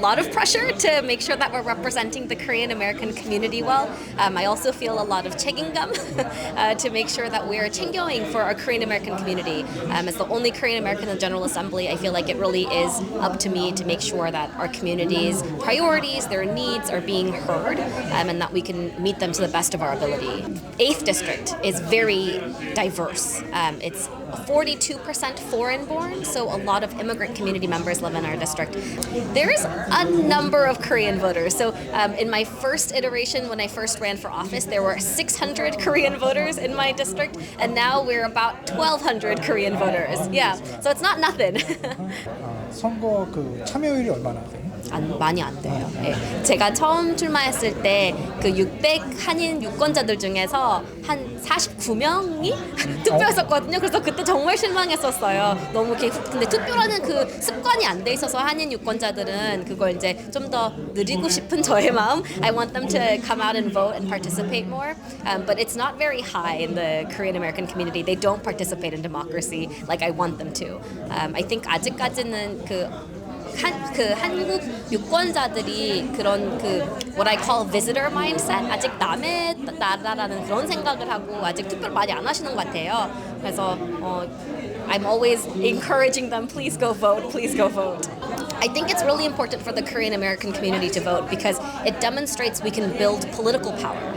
lot of pressure to make sure that we're representing the Korean American community well. I also feel a lot of 책임감 to make sure that we're 챙겨ing for our Korean American community. As the only Korean American in the General Assembly, I feel like it really is up to me to make sure that our community's priorities, their needs are being heard, and that we can meet them to the best of our ability. 8th district is very diverse. It's 42% foreign-born, so a lot of immigrant community members live in our district. There's a number of Korean voters. So in my first iteration, when I first ran for office, there were 600 Korean voters in my district, and now we're about 1,200 Korean voters. Yeah, so it's not nothing. 선거 그 참여율이 얼마나 돼요? 많이 안 돼요. 네. 제가 처음 출마했을 때 그 600 한인 유권자들 중에서 한 49명이 투표했었거든요. 그래서 그때 정말 실망했었어요. 너무 근데 투표라는 그 습관이 안 돼 있어서 한인 유권자들은 그걸 이제 좀 더 누리고 싶은 저의 마음. I want them to come out and vote and participate more. But it's not very high in the Korean American community. They don't participate in democracy like I want them to. I think 아직까지는 한국 유권자들이 그런 what I call visitor mindset, 아직 남의 나라라는 그런 생각을 하고 아직 투표를 많이 안 하시는 것 같아요. 그래서 I'm always encouraging them, please go vote, please go vote. I think it's really important for the Korean American community to vote because it demonstrates we can build political power.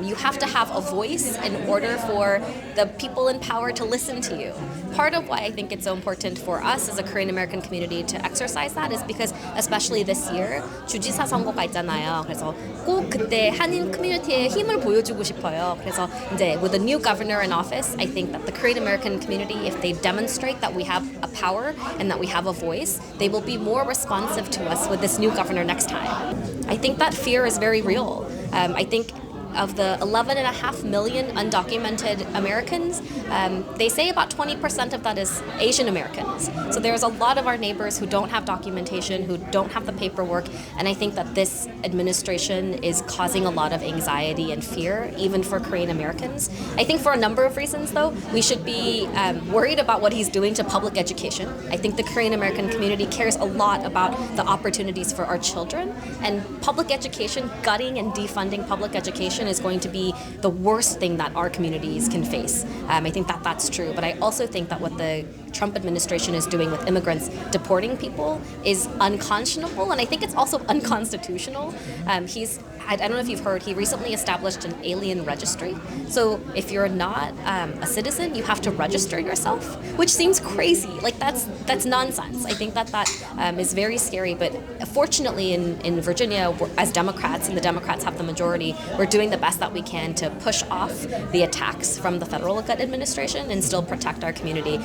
You have to have a voice in order for the people in power to listen to you. Part of why I think it's so important for us as a Korean American community to exercise that is because especially this year 주지사 선거가 있잖아요. 그래서 꼭 그때 한인 커뮤니티의 힘을 보여주고 싶어요. 그래서 이제 with the new governor in office, I think that the Korean American community, if they demonstrate that we have a power and that we have a voice, they will be more responsive to us with this new governor next time. I think that fear is very real. I think of the 11.5 million undocumented Americans, they say about 20% of that is Asian Americans. So there's a lot of our neighbors who don't have documentation, who don't have the paperwork, and I think that this administration is causing a lot of anxiety and fear, even for Korean Americans. I think for a number of reasons, though, we should be worried about what he's doing to public education. I think the Korean American community cares a lot about the opportunities for our children, and public education, gutting and defunding public education is going to be the worst thing that our communities can face. I think that that's true, but I also think that what the Trump administration is doing with immigrants, deporting people, is unconscionable, and I think it's also unconstitutional. I don't know if you've heard, he recently established an alien registry. So if you're not a citizen, you have to register yourself, which seems crazy. Like that's nonsense. I think that is very scary. But fortunately in Virginia, as Democrats, and the Democrats have the majority, we're doing the best that we can to push off the attacks from the federal administration and still protect our community.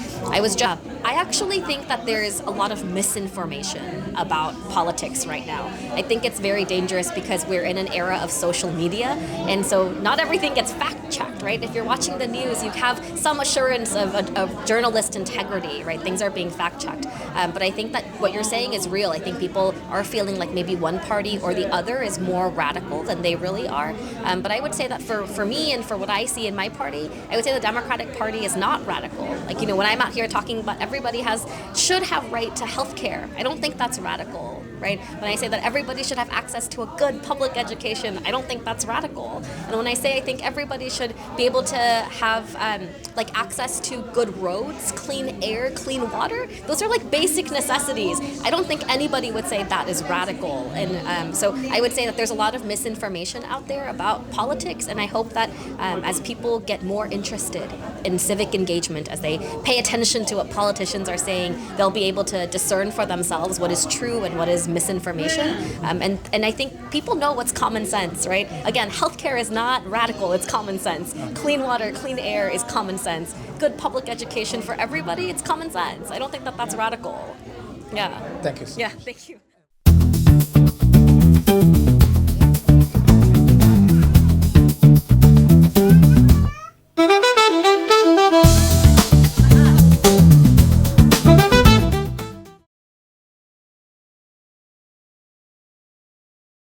I actually think that there's a lot of misinformation about politics right now. I think it's very dangerous because we're in an era of social media, and so not everything gets fact-checked, right? If you're watching the news, you have some assurance of journalist integrity, right? Things are being fact-checked. But I think that what you're saying is real. I think people are feeling like maybe one party or the other is more radical than they really are. But I would say that for me and for what I see in my party, I would say the Democratic Party is not radical. Like, when I'm out here talking about everybody should have right to health care, I don't think that's radical, right? When I say that everybody should have access to a good public education, I don't think that's radical. And when I say I think everybody should be able to have access to good roads, clean air, clean water, those are like basic necessities. I don't think anybody would say that is radical. And so I would say that there's a lot of misinformation out there about politics, and I hope that as people get more interested in civic engagement, as they pay attention to what politicians are saying, they'll be able to discern for themselves what is true and what is misinformation. And I think people know what's common sense, right? Again, healthcare is not radical, it's common sense. Clean water, clean air is common sense. Good public education for everybody, it's common sense. I don't think that that's radical. Yeah. Thank you. Yeah, thank you.